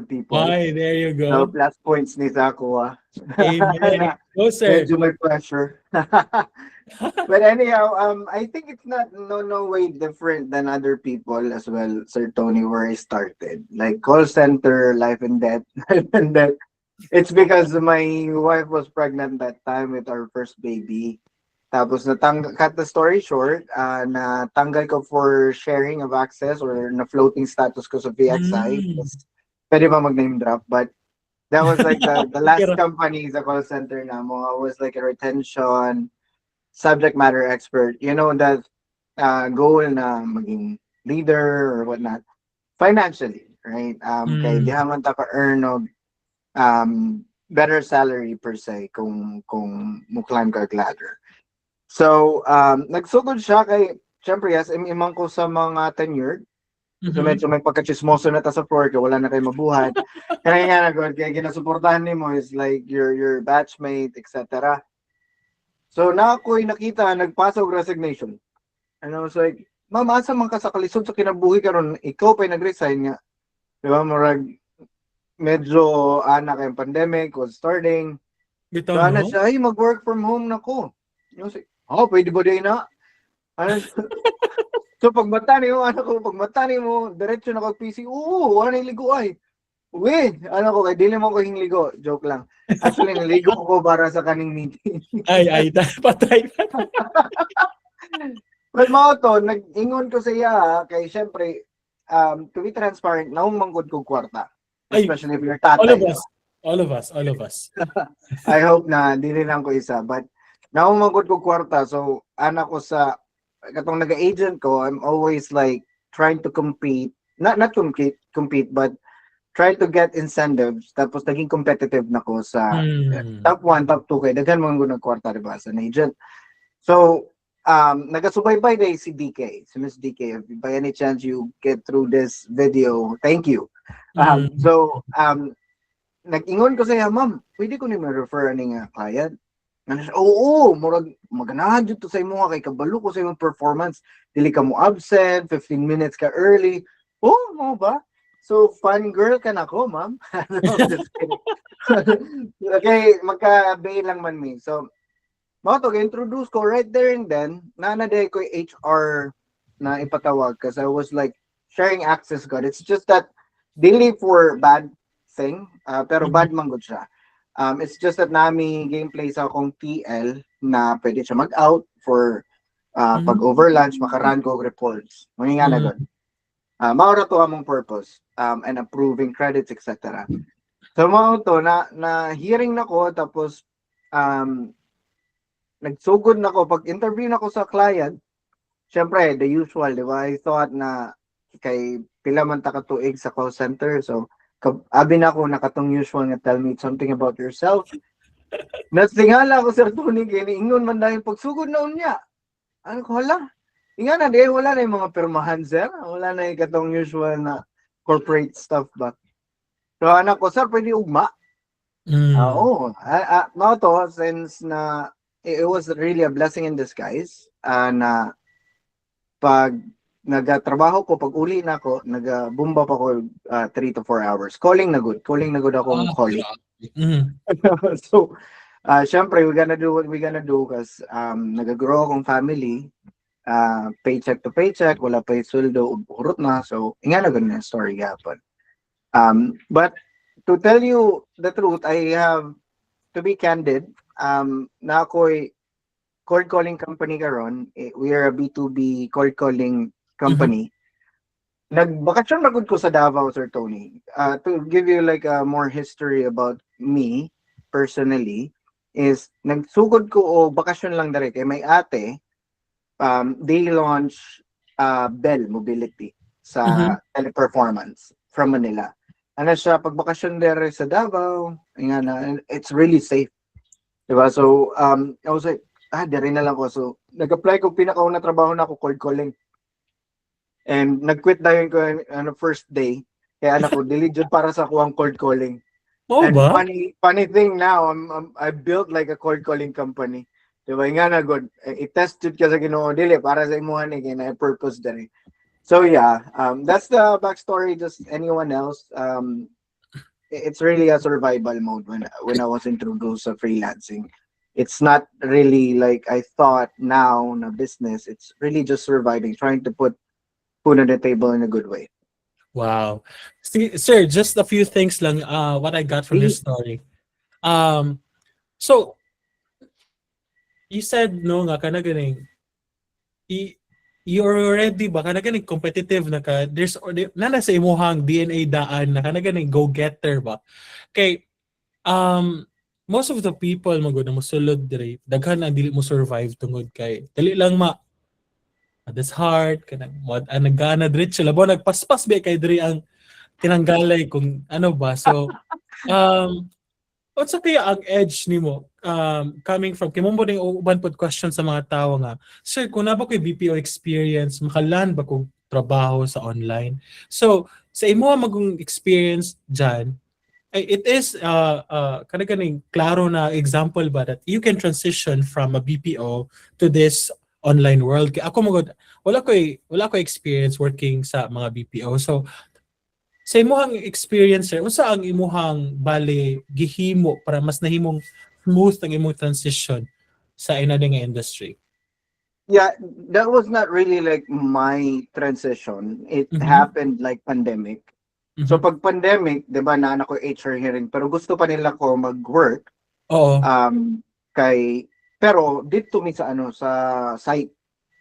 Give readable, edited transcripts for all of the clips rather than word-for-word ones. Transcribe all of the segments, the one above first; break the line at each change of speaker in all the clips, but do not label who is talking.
people.
Ay, there you
So,
go.
plus points ni sa ako,
Amen.
na
Go, sir.
medyo may pressure. But anyhow, I think it's not no way different than other people as well, Sir Tony, where I started. Like call center, life and death, life and death. It's because my wife was pregnant that time with our first baby. Tapos cut the story short, natanggal ko for sharing of access or na floating status ko sa VXI.
Mm.
Pwede ba mag-name drop? But that was like the
Sige
last
ra.
company sa call center na mo. I was like a retention subject matter expert. You know, that goal na maging leader or whatnot. Financially, right? Kay di
Mm.
man ta ka-earn og better salary per se kung mo climb ka ladder. So, nagsugod siya kay, syempre, yes, imang ko sa mga tenured. So,
Mhm.
medyo may pagka-chismoso na ta sa floor, kaya wala na kayo mabuhat. Kaya nga na, God, kaya ginasuportahan ni mo is like your batchmate, etc. So, na ako'y nakita, nagpasa og resignation. And I was like, ma'am, asa man ka sa kalisod sa kinabuhi karon, ikaw pa'y nag-resign nga. Di ba, murag, medyo anak kayong pandemic was starting. So,
Bitaw
ana
no?
siya, ay, mag-work from home na ko. I was like, oh, pwede ba din na? Ano, so pagmata ni mo, ano ko, pagmata ni mo, diretso na kag PC, oo, ano yung ligo ay. Uy, ano ko, kay dili mo ko hingligo. Joke lang. Actually, naligo ko para sa kaning meeting.
Ay, patay, patay.
But mao to, nag-ingon ko sa iya, kay syempre, to be transparent, naumangkod ko kwarta.
Ay,
Especially if you're
all of
tatay, di ba?
us. All of us, all of us.
I hope na dili lang ko isa. But, naumangkod ko kwarta, so, anak ko sa, katong nag-agent ko, I'm always like, trying to compete, not compete, but try to get incentives. Tapos, naging competitive na ko sa
Hmm.
top 1, top 2, kay daghan mga gunang kwarta, di ba, sa agent. So, nagasubaybay day si DK, si Miss DK. If by any chance you get through this video, thank you.
Mm.
Nag-ingon ko sa iya, ma'am, pwede ko ni ma-refer ani nga client. Ano siya, oo, murag maganahan dito sa imo nga kay kabalo ko sa imong performance. Dili ka mo absent, 15 minutes ka early. Oh, mo ba? So, fun girl ka na ko, ma'am. No, I'm just kidding. Okay, magka-bay lang man me. So, mao to introduce ko right there and then naanaday ko yung HR na ipatawag because I was like sharing access god. It's just that dili for bad thing, pero
Mhm.
bad man gud siya. It's just that nami gameplay sa akong TL na pwede siya mag-out for pag over
Hmm.
lunch makaran ko og reports. Mga nga na
Mm.
gud. Mao ra to among purpose and approving credits etc. So mao to na hearing nako tapos um nagsugod na ko pag interview na ko sa client, syempre the usual, di ba? I thought na kay pila man ta ka tuig sa call center. So abi na ko nakatong usual nga tell me something about yourself. Nasingala ko sir Tony kay ingon man dahil pagsugod na unya. Ano ko hala? Inga na di wala na yung mga pirmahan sir. Wala na yung katong usual na corporate stuff ba. So anak ko sir pwede ugma.
Mm.
Oo. Mao to since na it was really a blessing in disguise na pag nagatrabaho ko pag uli na ako nagabumba pa ko 3 to 4 hours calling na good akong
Ah,
colleague.
grabe. Mhm.
So syempre we gonna do what we gonna do kasi nagagrow akong family, paycheck to paycheck wala pa yung sweldo urot na so inga na ganun yung story gapon. But to tell you the truth, I have to be candid, na ako'y cold calling company karon, we are a B2B cold calling
Mhm.
company. Nagbakasyon na gud ko sa Davao, Sir Tony. To give you like a more history about me personally, is nagsugod ko o bakasyon lang dere kay may ate, they launch Bell Mobility sa
Mhm.
teleperformance from Manila. Ano siya, pagbakasyon dere sa Davao, nga na, it's really safe. Diba? So, I was like, dere na lang ko. So, nag-apply ko, pinakauna trabaho na ako, cold calling. And nag-quit na yun ko ano, first day. Kaya anak ko, diligent para sa kuwang cold calling.
Mao
And
ba?
funny thing now, I built like a cold calling company. Diba? Nga na good. I-tested ka sa Ginoo dili para sa imuhan ni kaya na purpose dere. So yeah, that's the backstory. Just anyone else. it's really a survival mode when I was introduced to freelancing. It's not really like I thought now na business. It's really just surviving, trying to put food on the table in a good way.
Wow. See, sir, just a few things lang what I got from your story. Um so you said no nga kana ganing i- you're already ba kana ganing competitive na ka there's na sa imuhang DNA daan na kana ganing go-getter ba kay um most of the people magud na mosulod diri daghan ang dili mo survive tungod kay dali lang that's hard kanang what nagana diretso labo nagpaspas ba kay diri ang tinanggalay kung ano ba so um what's kaya ang edge nimo coming from kimumbo ning uban pod question sa mga tawo nga sir kung na ba ko'y BPO experience makalan ba kog trabaho sa online so sa imo magong experience dyan it is kanaganing klaro na example ba that you can transition from a BPO to this online world kay ako magod wala ko experience working sa mga BPO so sa imuhang experience sir unsa ang imuhang bali gihimo para mas nahimong smooth ang imong transition sa inani nga industry.
Yeah, that was not really like my transition. It
Mhm.
happened like pandemic. So
Mhm.
pag pandemic, 'di ba, na ako HR hearing, pero gusto pa nila ko mag-work
Oo.
kay pero dito mi sa ano sa site,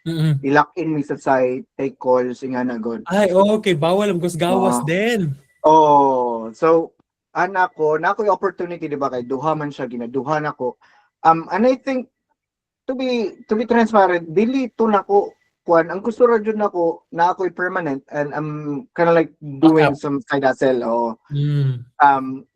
Mhm.
i-lock in mi sa site, take calls nga na god.
Ay, okay, bawal ang gawas
Oo.
din.
Oh, so anak ko, na ako yung opportunity 'di ba kay duha man siya ginaduhan ako. And I think to be transparent, dili to nako kuan ang gusto ra jud nako na ako'y permanent and I'm kind of like doing
Backup.
some side hustle o
Mm.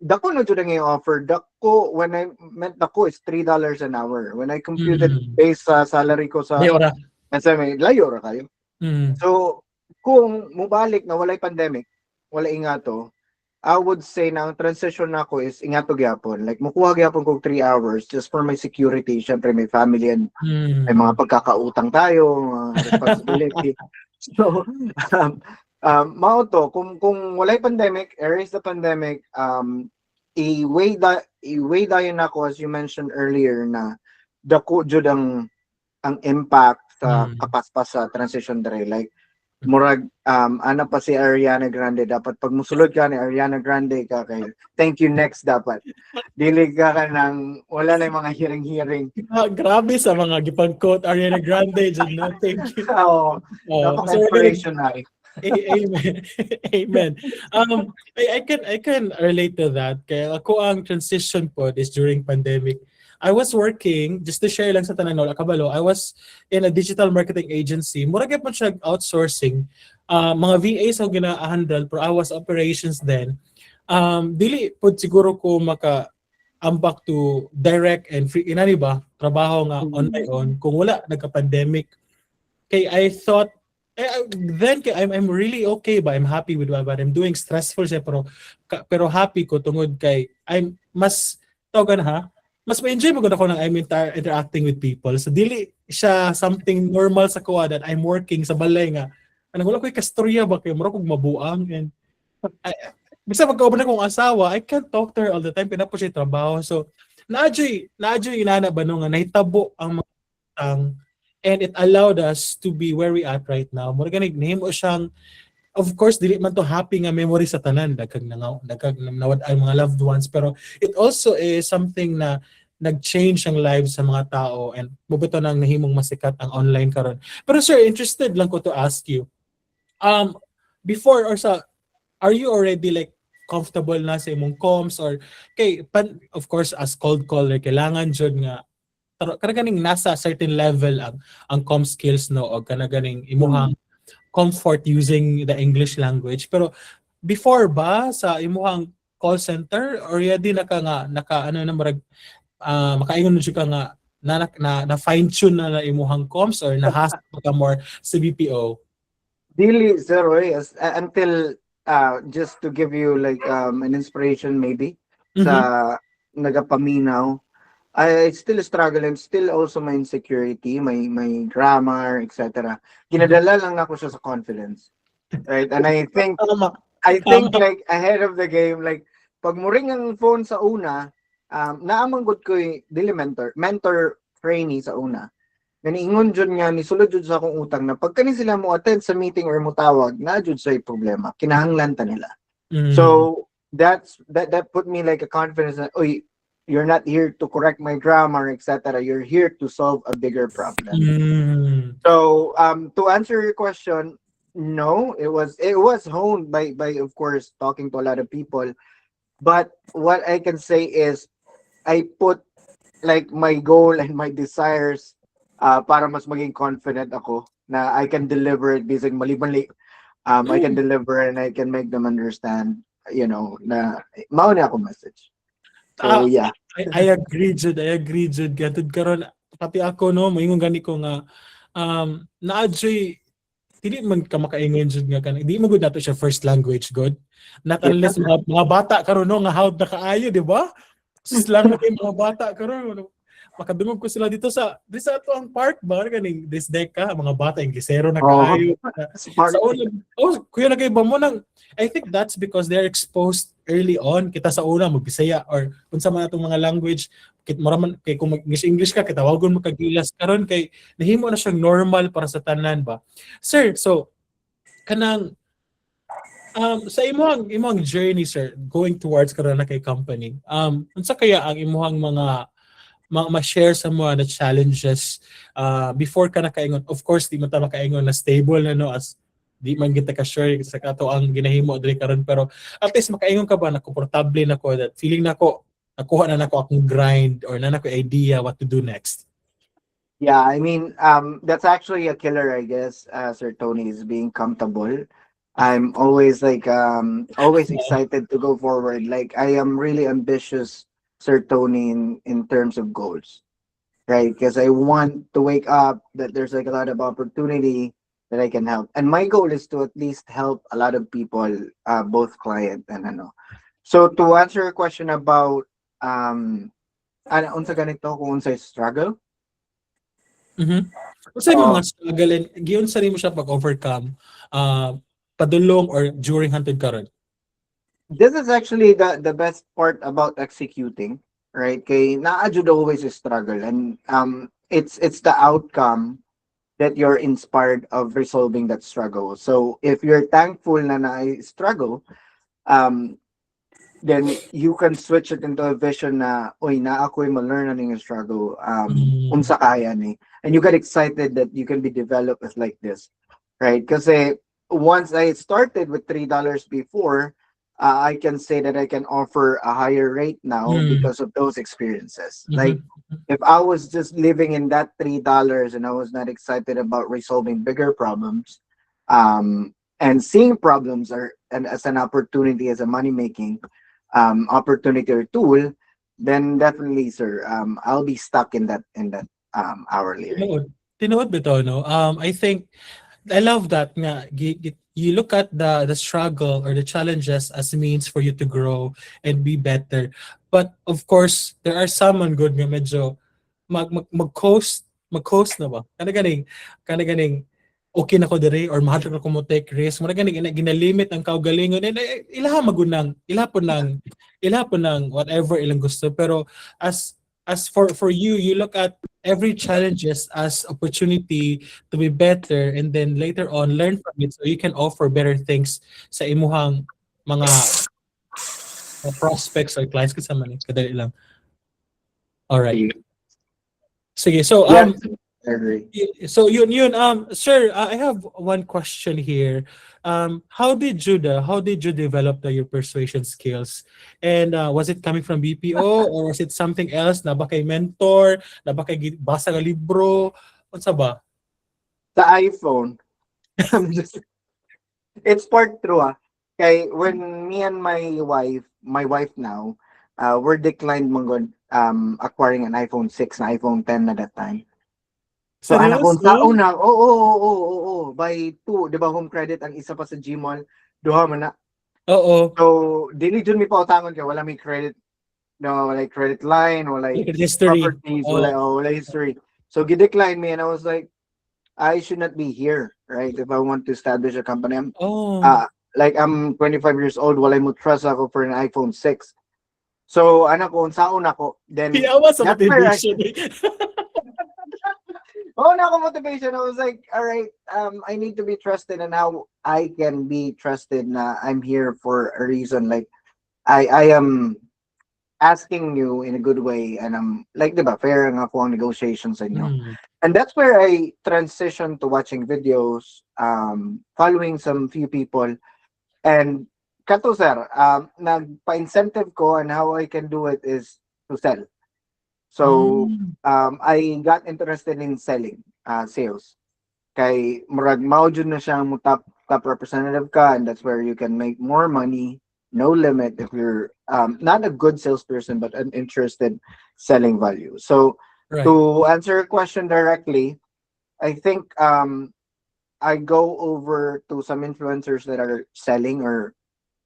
dako na jud ang offer dako when I meant dako is $3 an hour when I computed
Mm.
based sa salary ko sa
May ora.
SMA layo ra kayo.
Mm.
So kung mubalik na walay pandemic wala ingato I would say na ang transition na ako is ingato gyapon. Like, mukuha gyapon kog 3 hours just for my security. Syempre, may family and may mga
Mm.
pagkakautang tayo, mga responsibility. So, mao to, kung walay pandemic, erase the pandemic, i-weigh dayon ako, as you mentioned earlier, na dako jud ang impact sa
Mm.
kapaspas sa transition dere. Like, murag ana pa si Ariana Grande dapat pag musulod ka ni Ariana Grande ka kay thank you next dapat dili ka nang wala na yung mga hearing
Grabe sa mga gipang-quote Ariana Grande dyan, no? Thank you.
oh napaka
So we're
inspiration na
Amen. Amen. I can relate to that. Kaya ako ang transition pod is during pandemic. I was working, just to share lang sa tanan wala kabalo, I was in a digital marketing agency. Mura gyud man siya outsourcing. Mga VAs ang gina-handle pero I was operations then. Dili pod siguro ko maka ambak to direct and free inani ba trabaho nga on my own kung wala nagka-pandemic. Kay I thought then I'm really okay ba I'm happy with what I'm doing stressful siya pero happy ko tungod kay I'm mas tawag na mas ma-enjoy mo gud ako nang I'm interacting with people so dili siya something normal sa kuha that I'm working sa balay nga anong wala ko'y kastorya ba kay mura kog mabuang and bisa magkauban na kong asawa I can't talk to her all the time pinapo siya trabaho so naadyoy inana ba no nga nahitabo ang mga utang and it allowed us to be where we at right now. Mura ganig nahimo siyang of course dili man to happy nga memory sa tanan dagkag nawad ang mga loved ones pero it also is something na nag-change ang lives sa mga tao and mubuto nang nahimong masikat ang online karon. Pero sir, interested lang ko to ask you. Before or sa are you already like comfortable na sa imong comms or of course as cold caller kailangan jud nga kanaganing nasa certain level ang com skills no o kanaganing imuhang comfort using the English language pero before ba sa imuhang call center or ready naka ano na marag makaingon jud ka nga na fine tune na imuhang comms or nahasa ka more sa BPO.
dili zero until just to give you like an inspiration maybe sa nagapaminaw I still struggle. I'm still also my insecurity, my grammar, etc. Ginadala lang ako siya sa confidence, right? And I think
Tama.
I think like ahead of the game, like pag muring ang phone sa una, naamanggod ko dili mentor trainee sa una. Ganiingon jud nga ni sulod jud sa akong utang na pag kani sila mo attend sa meeting or mo tawag, na jud say problema. Kinahanglan ta nila.
Mm.
So that put me like a confidence na, oy, you're not here to correct my grammar, etc. You're here to solve a bigger problem.
Mm.
So to answer your question, no, it was honed by of course talking to a lot of people. But what I can say is I put like my goal and my desires para mas maging confident ako na I can deliver it bisag mali-mali. I can deliver and I can make them understand, na mao na ako message. So yeah.
I agree jud gatud karon pati ako no moingon gani ko nga naa jud dili man ka makaingon jud nga kan di mo gud nato siya first language god not unless mga bata karon no nga hawd na kaayo di ba slang na kay mga bata karon makadungog ko sila dito sa ato ang park ba kaning this deka mga bata yung gisero na kaayo sa una kuya na kay ba mo nang I think that's because they're exposed early on kita sa una magbisaya or unsa man atong mga language kit maraman kay kung mag-English ka kitawagon mo kag gilas karon kay nahimo na siyang normal para sa tanan ba sir so kanang sa imong journey sir going towards karon na kay company unsa kaya ang imong mga ma-share sa mga na challenges before ka nakaingon of course di man ta makaingon na stable na no as di man kita ka sure sa kato ang ginahimo diri karon pero at least makaingon ka ba na komportable na ko that feeling nako nakuha na nako akong grind or na nako idea what to do next.
Yeah, I mean, that's actually a killer, I guess, Sir Tony, is being comfortable. I'm always like, always excited to go forward. Like, I am really ambitious, Sir Tony, in terms of goals, right? Because I want to wake up that there's like a lot of opportunity that I can help. And my goal is to at least help a lot of people, both client and ano. So to answer your question about, unsa ganito kung unsay struggle?
Kasi mo mga struggle and giyon sa nimo siya pag-overcome padulong or during hunted karon.
This is actually the best part about executing, right? Kay naa jud always a struggle and it's the outcome that you're inspired of resolving that struggle. So if you're thankful na struggle, then you can switch it into a vision na, oy, na ako'y ma-learn na yung struggle, unsa kaya ni. And you get excited that you can be developed as like this, right? Kasi once I started with $3 before, I can say that I can offer a higher rate now because of those experiences. Like, if I was just living in that $3 and I was not excited about resolving bigger problems, and seeing problems as an opportunity, as a money-making opportunity or tool, then definitely, sir, I'll be stuck in that hourly rate.
Tinuod bitaw no. I think I love that nga you look at the struggle or the challenges as means for you to grow and be better. But of course, there are some good nga medyo mag-coast na ba? Kana ganing okay na ko diri or mahal na ko mo take risk mo na ganing ginalimit ang kaugalingon and ilaha magunang ilapon lang whatever ilang gusto pero as for you look at every challenges as opportunity to be better and then later on learn from it so you can offer better things sa imuhang mga prospects or clients kasama ni kadali lang. All right. Sige, so so yun sir, I have one question here. How did you develop your persuasion skills? And was it coming from BPO or was it something else? Na ba kay mentor, na ba kay basa nga libro, unsa ba?
The iPhone. It's part true kay when me and my wife now, we're declined mangod acquiring an iPhone 6 na iPhone 10 at that time. So anak ko sa una, by 2, 'di ba home credit ang isa pa sa Gmall, duha man na.
Oo.
So dili jud mi pautangon kay wala may credit, no, wala credit line, wala
history,
properties, wala history. So gi-decline me and I was like, I should not be here, right? If I want to establish a company, like I'm 25 years old, walay mo trust ako for an iPhone 6. So anak ko, unsaon ako, then
Iyawa sa
that's where I,
motivation.
oh, na ako motivation. I was like, all right, I need to be trusted, and how I can be trusted na I'm here for a reason. Like, I am asking you in a good way, and I'm like, diba, fair ang ako ang negotiations sa inyo.
Mm.
And that's where I transitioned to watching videos, following some few people, and kato sir, nagpa-incentive ko, and how I can do it is to sell. So,
Mm.
I got interested in selling, sales. Kay murag mao jud na siya mo top representative ka, and that's where you can make more money, no limit if you're not a good salesperson but an interested selling value. So
Right.
to answer your question directly, I think I go over to some influencers that are selling or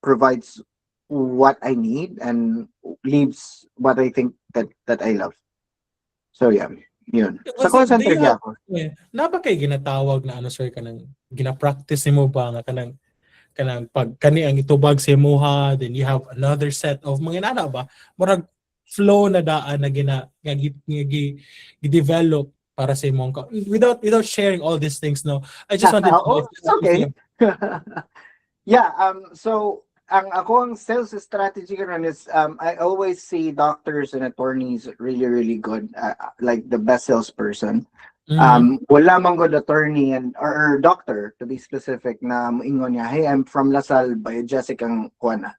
provides what I need and leaves what I think that I love. So yeah, yun. Sa call
Do
center
you have,
ako.
napa kay ginatawag na ano sir kanang gina-practice nimo ba nga kanang pag kani ang itubag sa imuha, then you have another set of mga nana ba murag flow na daan na develop para sa imong without sharing all these things, no. I just wanted to know
Oh, it's okay. Yeah, so ang sales strategy karon is I always see doctors and attorneys really good, like the best salesperson.
Mhm.
Wala man good attorney or doctor to be specific na moingon niya, hey, I'm from Lasal, biogesic ang kuana,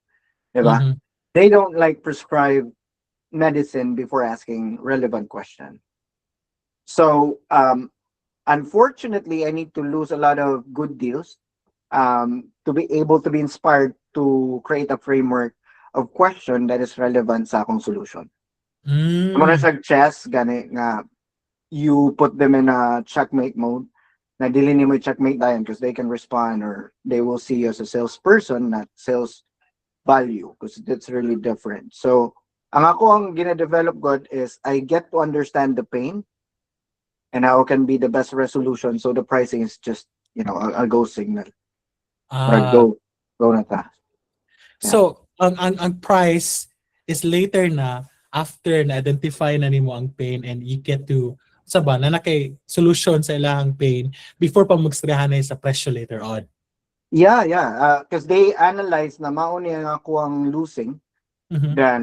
diba?
Mhm.
They don't like prescribe medicine before asking relevant question. So unfortunately, I need to lose a lot of good deals to be able to be inspired to create a framework of question that is relevant sa akong solution. Muna
Mm.
sa chess, gani nga, you put them in a checkmate mode, na dili nimo checkmate dayon because they can respond, or they will see you as a salesperson, not sales value, because it's really different. So, ang ako ang gina-develop God is I get to understand the pain and how it can be the best resolution. So the pricing is just, a go signal. Or
Ah,
go na ta. Yeah.
so ang price is later na after na identify na nimo ang pain and you get to sa ba na nakay solution sa ilahang pain before pa magstrihan na sa presyo later on.
Yeah. Because they analyze na mauni ang ako ang losing
Mhm.
than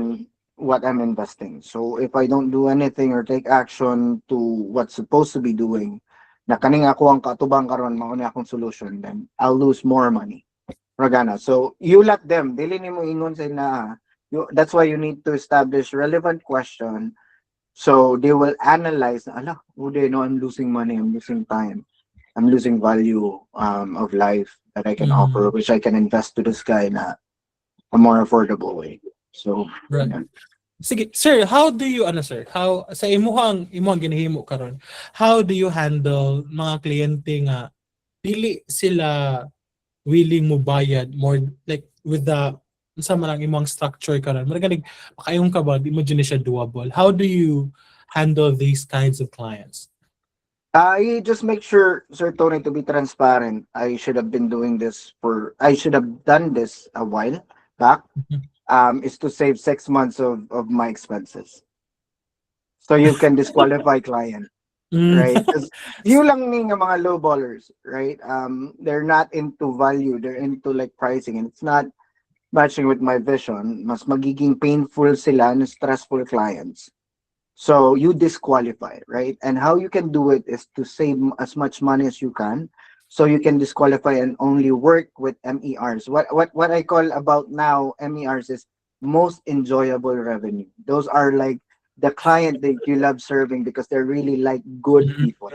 what I'm investing. So if I don't do anything or take action to what's supposed to be doing, na kaning ako ang katubang karon mauni akong solution, then I'll lose more money. Ragana. So you let them. Dili nimo ingon sa na. That's why you need to establish relevant question. So they will analyze. Ala, ude, no, I'm losing money. I'm losing time. I'm losing value of life that I can offer,
Mhm.
which I can invest to this guy na a more affordable way. So,
Right.
yeah.
Sige, sir, how do you sir? How sa imuhang ginahimo karon? How do you handle mga kliyente nga dili sila willing mo bayad more like with the sa man ang imong structure karon? Mura ganig makaayong ka ba di mo dyan siya doable? How do you handle these kinds of clients?
I just make sure, Sir Tony, to be transparent. I should have done this a while back.
Mhm.
Is to save 6 months of my expenses. So you can disqualify client,
Mm.
right? Because you lang ni nga mga low ballers, right? They're not into value, they're into like pricing, and it's not matching with my vision. Mas magiging painful sila na stressful clients. So you disqualify, right? And how you can do it is to save as much money as you can. So you can disqualify and only work with MERs. What I call about now MERs is most enjoyable revenue. Those are like the client that you love serving because they're really like good
Mm.
people,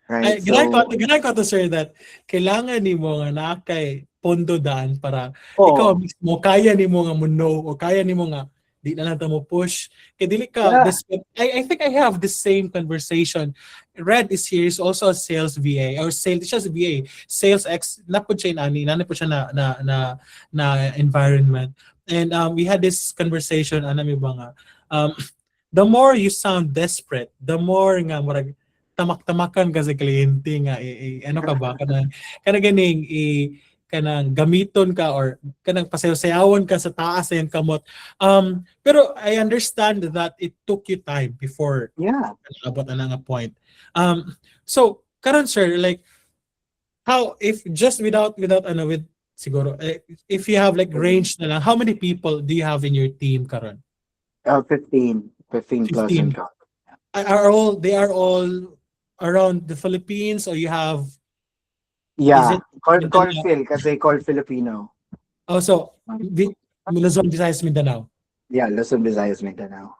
right?
Ay,
So
ginay ko to sir that kailangan nimo nga nakay pondo daan para ikaw
oh
mismo kaya nimo nga mo know o kaya nimo nga di na lang ta mo push kay dili ka
yeah,
this I think I have the same conversation. Red is here is also a sales VA or sales siya sa VA sales ex na po siya na po siya na environment, and we had this conversation mi ba nga the more you sound desperate, the more nga murag tamak-tamakan ka sa kliyente nga ano ka ba kana ganing kanang gamiton ka or kanang pasayaw-sayawon ka sa taas na yung kamot. Pero I understand that it took you time before
Yeah.
abot na nga point. So karon sir, like how if just without ano with siguro if you have like range na lang, how many people do you have in your team karon?
15 plus and
15.
count.
They are all around the Philippines or you have is
Yeah,
it
call
Mindanao?
Phil kasi call Filipino.
Also, Luzon, Visayas, Mindanao.
Yeah, Luzon, Visayas, Mindanao.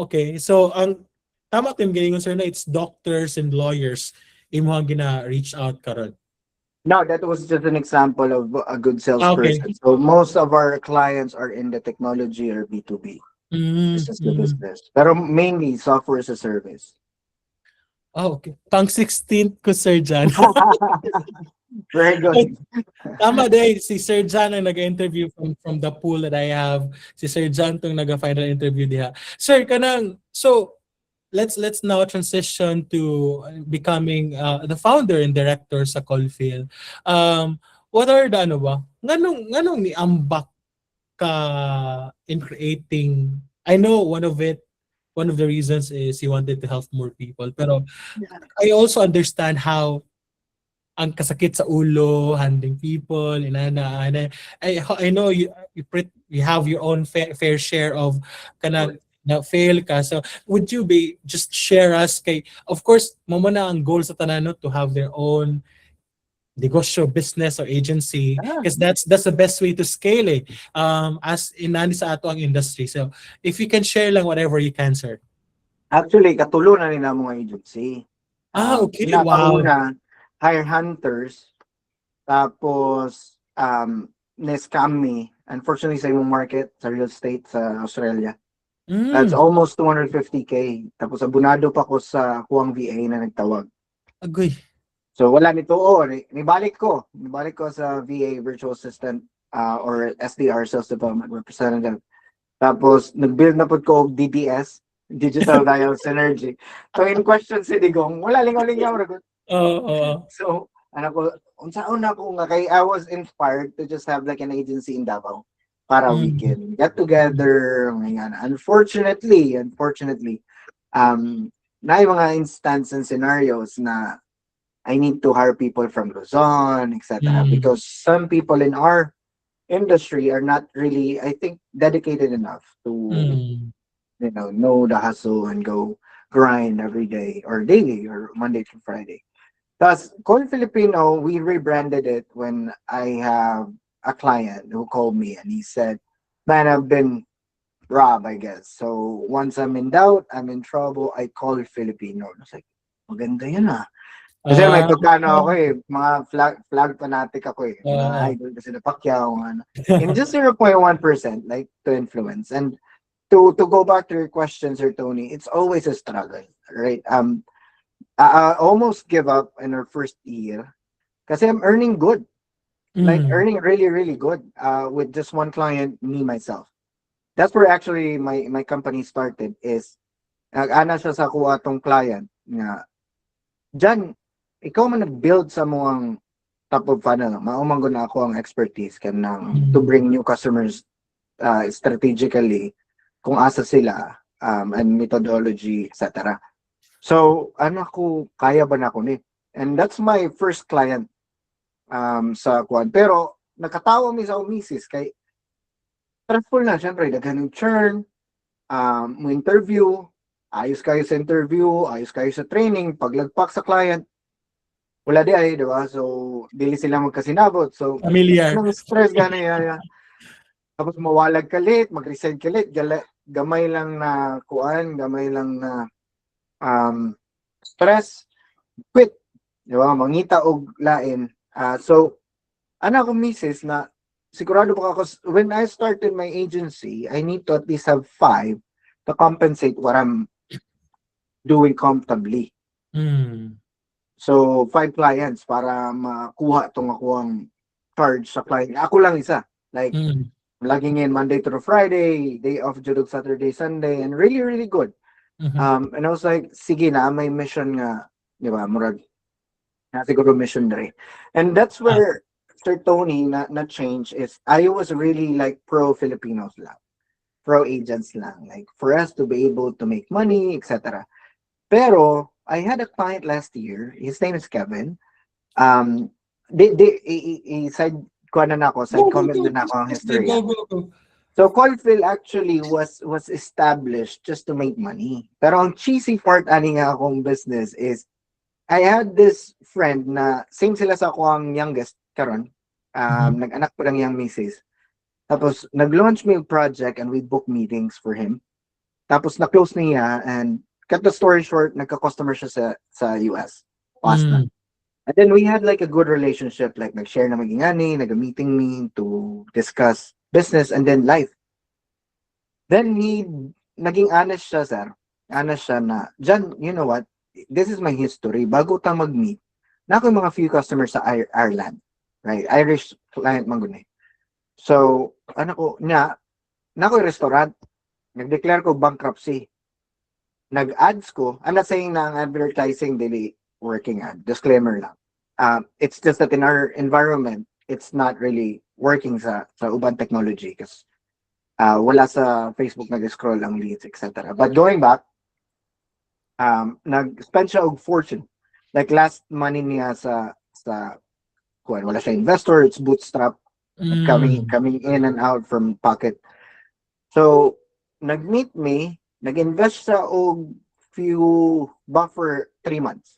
Okay. So, ang tama tim galingon sir na it's doctors and lawyers imong gina-reach out karon.
No, that was just an example of a good
Okay.
salesperson. So most of our clients are in the technology or B2B,
Mm,
business to
mm.
business. Pero mainly software as a service.
Okay. Pang 16th ko Sir Jan.
Very good.
Tama day si Sir Jan ang nag-interview from the pool that I have. Si Sir Jan tong naga-final interview diha. Sir kanang so let's now transition to becoming the founder and director sa Colfield. What are the ano ba? Nganong ni ambak ka in creating I know one of the reasons is he wanted to help more people pero I also understand how ang kasakit sa ulo, handling people, inana, I know you have your own fair share of kanang na fail ka. So would you be just share us kay of course mo na ang goal sa tanan no, to have their own negosyo, business or agency
Ah,
because that's the best way to scale it as inani sa ato ang industry. So if you can share lang whatever you can sir.
actually, katulunan nila mga agency.
Okay, wow.
Una, hire hunters. Tapos, na-scam me. Unfortunately, sa imong market, sa real estate sa Australia. That's
Mm,
almost 250K. Tapos, abunado pa ko sa kuwang VA na nagtawag.
agoy.
So, wala nito. Nibalik ko. Nibalik ko sa VA, Virtual Assistant, or SDR, Sales Development Representative. Tapos, nag-build na po ko og DDS, Digital Dial Synergy. So, in question si Digong, wala lingaw-lingaw.
Oo.
So, ko, unsaon na ko nga kay I was inspired to just have like an agency in Davao para we
Mm.
can get together. Unfortunately, na mga instances and scenarios na I need to hire people from Luzon, etc.
Mm.
Because some people in our industry are not really, I think, dedicated enough to
Mm.
know the hustle and go grind every day or daily or Monday to Friday. Thus, Call Filipino, we rebranded it when I have a client who called me and he said, man, I've been robbed, I guess. So once I'm in doubt, I'm in trouble, I call Filipino. I was like, maganda yun ah. Kasi may
Ah,
pagkano ako mga flag fanatic ako mga
oo.
idol kasi na Pacquiao, in just 0.1%, like to influence. And to go back to your question, Sir Tony, it's always a struggle, right? I almost give up in our first year kasi I'm earning good, like
Mm.
earning really, really good with just one client, me, myself. That's where actually my company started is nag-ana siya sa kuha tong client nga Jan, ikaw man nag-build sa mga top of funnel, maumang na ako ang expertise kanang to bring new customers strategically kung asa sila and methodology, etc. So, kaya ba na ako ni? And that's my first client sa Kwan. Pero, nakatawa mi sa umisis kay stressful na, syempre, daghan ng churn, mo interview, ayos kayo sa interview, ayos kayo sa training, paglagpak sa client, wala di ay, di ba? So, dili sila magkasinabot. So,
Familiar.
anong stress gano'n yan. Tapos mawalag ka late, mag-resign ka late, gamay lang na kuan, gamay lang na stress, quit. Di ba? Mangita og lain. So, ako misis na sigurado pa ako, when I started my agency, I need to at least have 5 to compensate what I'm doing comfortably.
Mm.
So, 5 clients para makuha itong akuang charge sa client. Ako lang isa. Like, logging in Monday through Friday, day off Judog Saturday, Sunday, and really, really good.
Mm-hmm.
And I was like, sige na, may mission nga, di ba, murag, na siguro mission dre. And that's where Sir Tony na change is I was really like pro Filipinos lang, pro agents lang, like for us to be able to make money, etc. Pero I had a client last year. His name is Kevin. Side ko na ako, side
Go, go,
comment
go.
na ako ang
Sige,
history.
go, go, go.
So Colville actually was established just to make money. Pero ang cheesy part ani nga akong business is I had this friend na same sila sa ako ang youngest karon. Nag-anak ko lang yung misis. Tapos nag-launch may project and we book meetings for him. Tapos na-close niya and cut the story short, nagka-customer siya sa US, Boston. And then we had like a good relationship, like nag-share na maging ani, nag-meeting me to discuss business and then life. Then naging honest siya, sir. Honest siya na, John, you know what? This is my history. Bago ta mag-meet, na ako yung mga few customers sa Ireland. Right? Irish client man guni. So, na ako yung restaurant. Nag-declare ko bankruptcy. Nag-ads ko. I'm not saying na ang advertising daily working ad. Disclaimer lang. It's just that in our environment, it's not really working sa uban technology kasi wala sa Facebook nag-scroll ang leads, etc. But going back, nag-spend siya og fortune. Like last money niya sa wala siya investor, it's bootstrap, coming in and out from pocket. So, nag-meet me, nag-invest siya og few buffer 3 months.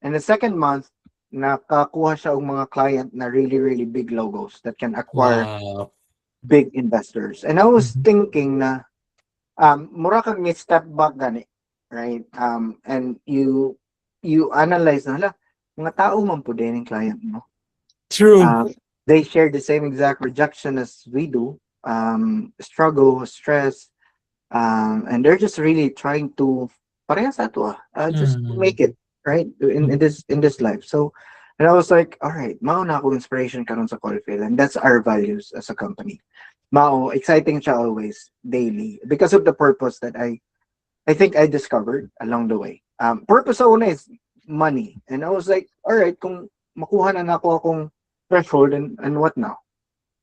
And the second month, nakakuha siya og mga client na really, really big logos that can acquire big investors. And I was thinking na, mura kang step back gani, right? And you analyze na, hala, mga tao man po din yung client mo.
True.
They share the same exact rejection as we do, struggle, stress, and they're just really trying to parehas ato just make it right in this life. So, and I was like, all right, mao na ako inspiration karon sa Colville, and that's our values as a company. Mao exciting siya always daily because of the purpose that I think I discovered along the way. Purpose sa una is money, and I was like, all right, kung makuha na nako akong threshold and what now?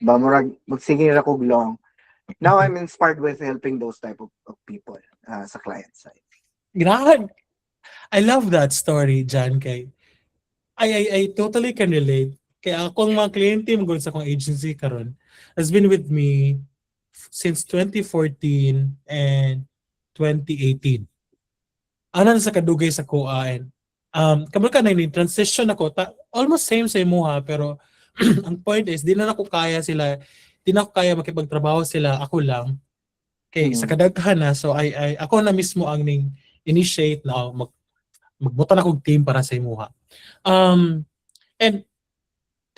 Ba murag magsige na ako long. Now I'm inspired with helping those type of people sa client side.
Grabe. I love that story, John, kay I totally can relate. Kaya akong mga kliyente mo sa akong agency karon has been with me since 2014 and 2018. Ano na sa kadugay sa kuan. Kamul ka na transition ako, almost same sa imuha, pero ang point is, di na ako kaya makipagtrabaho sila, ako lang. Okay, sa kadaghan na, so ako na mismo ang initiate na magbutan akong team para sa imuha. And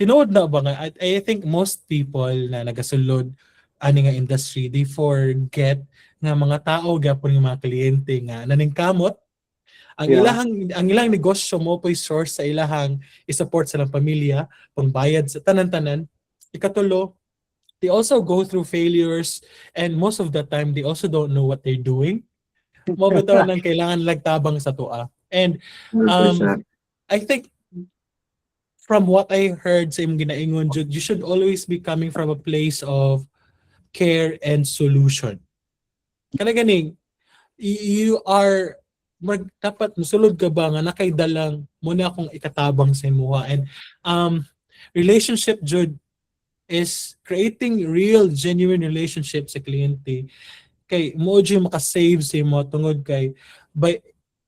tinuod na ba nga, I think most people na nagasulod ani nga industry, they forget nga mga tao gapon nga mga kliyente nga naningkamot ang ilang negosyo mo po source sa ilahang i-support sa lang pamilya, pangbayad sa tanan-tanan. Ikatulo, they also go through failures and most of the time they also don't know what they're doing. Mo bitaw nang kailangan lagtabang sa tua. And I think from what I heard sa imong ginaingon, Jude, you should always be coming from a place of care and solution. Kana ganing you are dapat musulod ka ba nga nakaidalang mo na akong ikatabang sa imuha. And relationship, Jude, is creating real genuine relationship sa kliyente kay mo jud makasave sa imo tungod kay by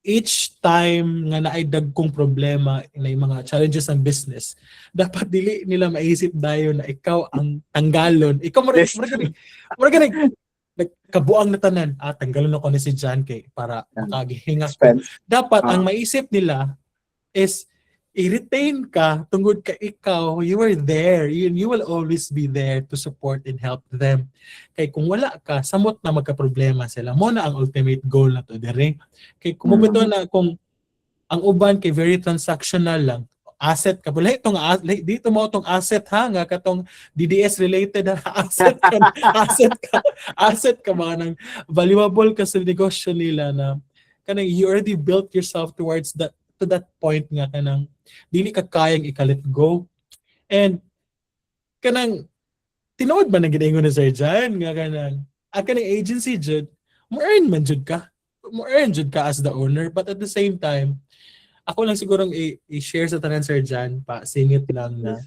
each time nga naay dagkong problema na mga challenges ng business, dapat dili nila maisip dayon na ikaw ang tanggalon. Ikaw mo ganing kabuang na tanan, tanggalon ako ni si John kay para makagihinga ko. Dapat ang maisip nila is i-retain ka tungod ka ikaw, you are there. You will always be there to support and help them. Kay kung wala ka, samot na magka-problema sila. Mo na ang ultimate goal na to dire. Kay kumubito na kung ang uban kay very transactional lang, asset ka pala itong dito mo tong asset ha nga katong DDS related na asset ka ba nang valuable ka sa negosyo nila na kanang you already built yourself to that point nga kanang dili ka kayang ika-let go. And kanang tinuod ba nang ginaingon ni Sir Jan nga kanang kanang agency jud mo earn man jud ka. Mo earn jud ka as the owner, but at the same time ako lang sigurong i-share sa tanan Sir Jan pa singit lang na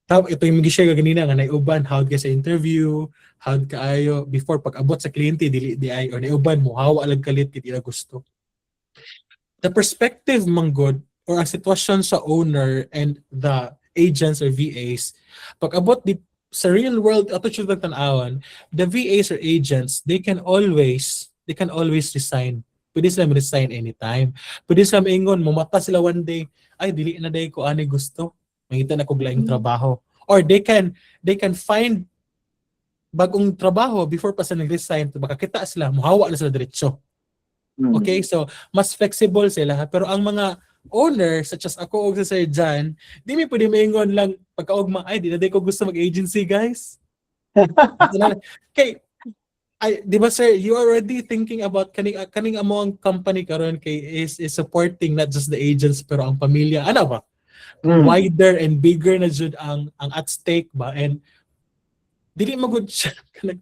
ito yung mag-share ka ganina nga naiuban how ka sa interview, how kaayo before pag-abot sa kliyente dili di ay or naiuban mo hawa alag kalit kit ila gusto. The perspective man good or ang sitwasyon sa owner and the agents or VAs pag-abot di sa real world ato siya tan-awan, the VAs or agents they can always resign. Pwede sila resign anytime. Pwede sila maingon mamata sila one day ay dili na day ko ani gusto. Mangita na kog laing trabaho. Or they can find bagong trabaho before pa sila nag-resign makakita sila muhawa na sila diretso. Okay, so mas flexible sila pero ang mga owner such as ako og sa Sir Jan, di mi pwede maingon lang pagkaugma ay di na day ko gusto mag-agency guys. Okay, ay di ba sir, you already thinking about kaning among company karon kay is supporting not just the agents pero ang pamilya ano ba? Wider and bigger na jud ang at stake ba and dili magud siya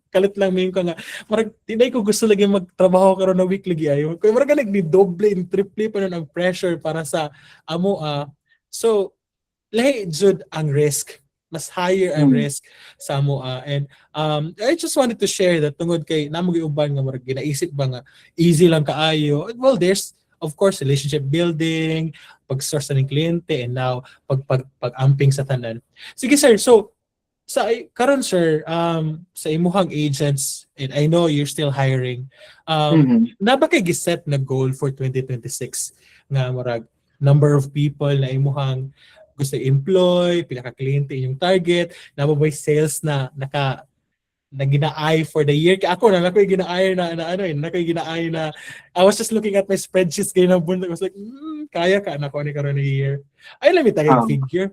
kalit lang min ko nga marag tinay ko gusto lagi magtrabaho karon na week lagi ayo kay marag ni doble and triple pa nun ang pressure para sa amo so lahi jud ang risk mas higher ang risk sa amo and I just wanted to share that tungod kay namo giuban nga marag ginaisip ba nga easy lang kaayo well there's of course relationship building pag-source ng kliyente and now pag-amping sa tanan. Sige sir, so sa karon sir sa imuhang agents and I know you're still hiring na ba kay giset na goal for 2026 nga marag number of people na imuhang gusto i-employ, pila ka kliyente inyong target, na ba sales na ginaay for the year. Ako na nakoy ginaay na nakoy ginaay na I was just looking at my spreadsheets kay na buntag I was like kaya ka na ko ni karon ni year. Ay lamit tayong figure.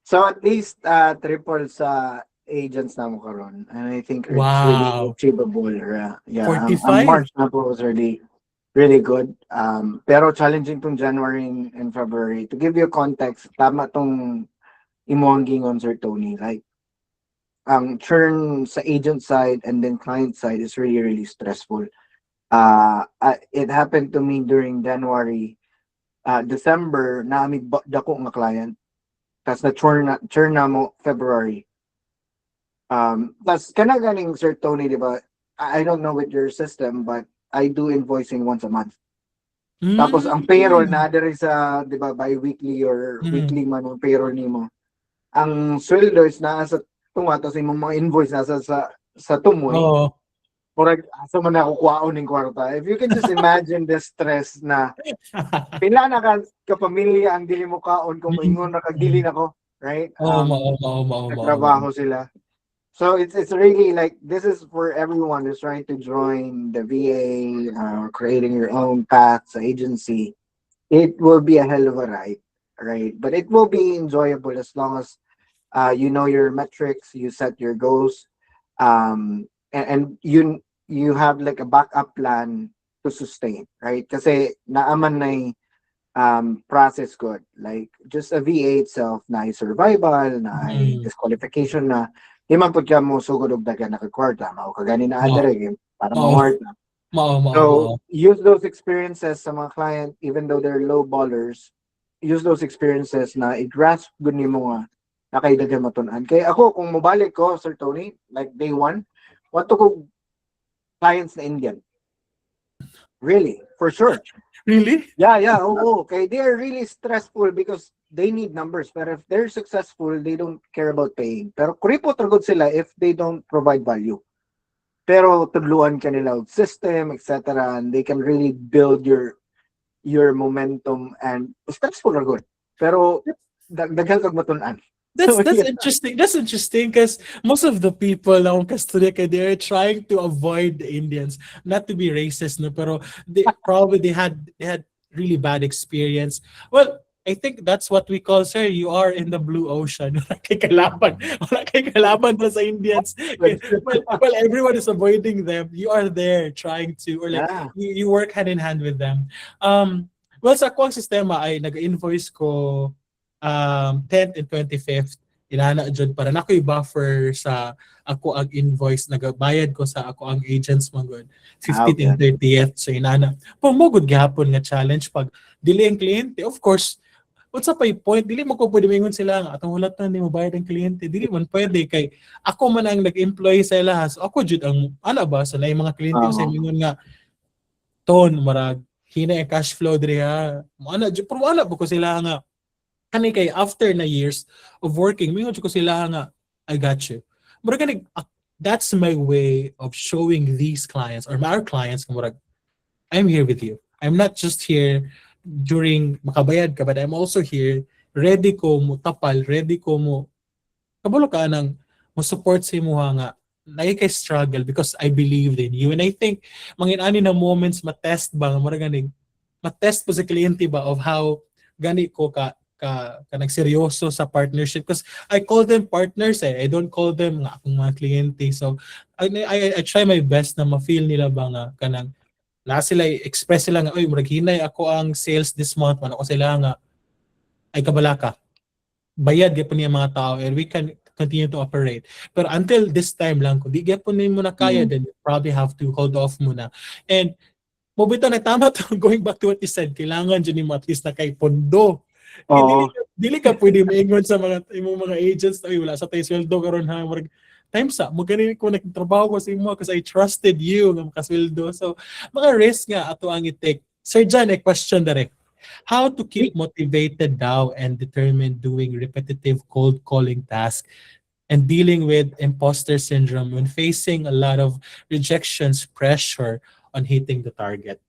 So at least triple sa agents na mo karon and I think it's
wow.
really achievable. Yeah,
45?
March na po was really good. Pero challenging tong January and February. To give you context, tama tong imong gingon Sir Tony, like ang churn sa agent side and then client side is really stressful. It happened to me during January, December na ami dako nga client. Tas na churn na mo February. Tas kana ganing Sir Tony, di ba? I don't know with your system but I do invoicing once a month. Tapos ang payroll na diri sa, di ba, bi-weekly or weekly man ang payroll nimo. Ang sweldo is naa sa tunga tapos imong mga invoice nasa sa tumoy. Murag asa man ako kuwaon ning kwarta. If you can just imagine the stress na pila na ka pamilya ang dili mo kaon kung maingon na kagdili nako, right? Trabaho sila. So it's really like this is for everyone who's trying to join the VA, creating your own path sa agency. It will be a hell of a ride, right? But it will be enjoyable as long as you know your metrics, you set your goals, and you have like a backup plan to sustain, right? Kasi naaman na process good. Like just a VA itself na survival, na disqualification na di man po dyan mo sugod og dagan na kwarta, mao kagani na adere para ma-work na. So use those experiences sa mga client even though they're low ballers, use those experiences na i-grasp good nimo nga nakaidagan matun-an. Kaya ako kung mobalik ko Sir Tony, like day one, what to ko clients na Indian. Really, for sure.
Really?
Yeah. Okay, they are really stressful because they need numbers. But if they're successful, they don't care about paying. Pero kuripo tragod sila if they don't provide value. Pero tudluan kanila og system, etc. And they can really build your momentum and stressful are good. Pero daghan kag matun-an.
That's interesting. That's interesting because most of the people now they're trying to avoid the Indians, not to be racist, no, pero they had really bad experience. Well, I think that's what we call, sir, you are in the blue ocean. Wala kay kalaban pa sa Indians. Well, everyone is avoiding them. You are there trying to, or like you work hand in hand with them. Well, sa akong sistema ay nag-invoice ko 10th and 25th ilana jud para nakoy buffer sa ako ang invoice nagabayad ko sa ako ang agents man 15th and
Okay.
30th so inana pumugod gihapon nga challenge pag dili ang kliyente of course unsa pay point dili mo ko pwede mingon sila nga atong hulatan di mo bayad ang kliyente dili man pwede kay ako man ang nag-employ sa ilahas ako jud ang ana ba sa naay mga kliyente sa
Oo.
mingon nga ton marag hina ang cash flow diri ha mo ana jud pero wala ba ko sila nga kani kay after na years of working mingon jud ko sila nga I got you murag gani that's my way of showing these clients or our clients nga murag I'm here with you. I'm not just here during makabayad ka, but I'm also here ready ko mo tapal, ready ko mo kabalo ka nang mo support sa imo nga lagi kay struggle because I believed in you and I think mangin-ani na moments matest ba nga mura ganing matest po sa kliyente ba of how gani ko ka nagseryoso sa partnership because I call them partners I don't call them nga akong mga kliyente so I try my best na ma-feel nila ba nga kanang na sila express sila nga oy murag hinay ako ang sales this month man ako sila nga ay kabalaka bayad gyapon niya mga tao and we can continue to operate pero until this time lang kung di gyapon nimo na kaya then you probably have to hold off muna and mobito na tama to going back to what you said kailangan dyan mo at least na kay pondo
Oo.
dili ka pwede maingon sa mga imong mga agents ay wala sa tayo sweldo karon ha murag times up mo gani ko nagtrabaho ko sa imo because I trusted you nga makasweldo so mga risk nga ato ang i-take Sir John a question direct how to keep motivated daw and determined doing repetitive cold calling tasks and dealing with imposter syndrome when facing a lot of rejections pressure on hitting the target.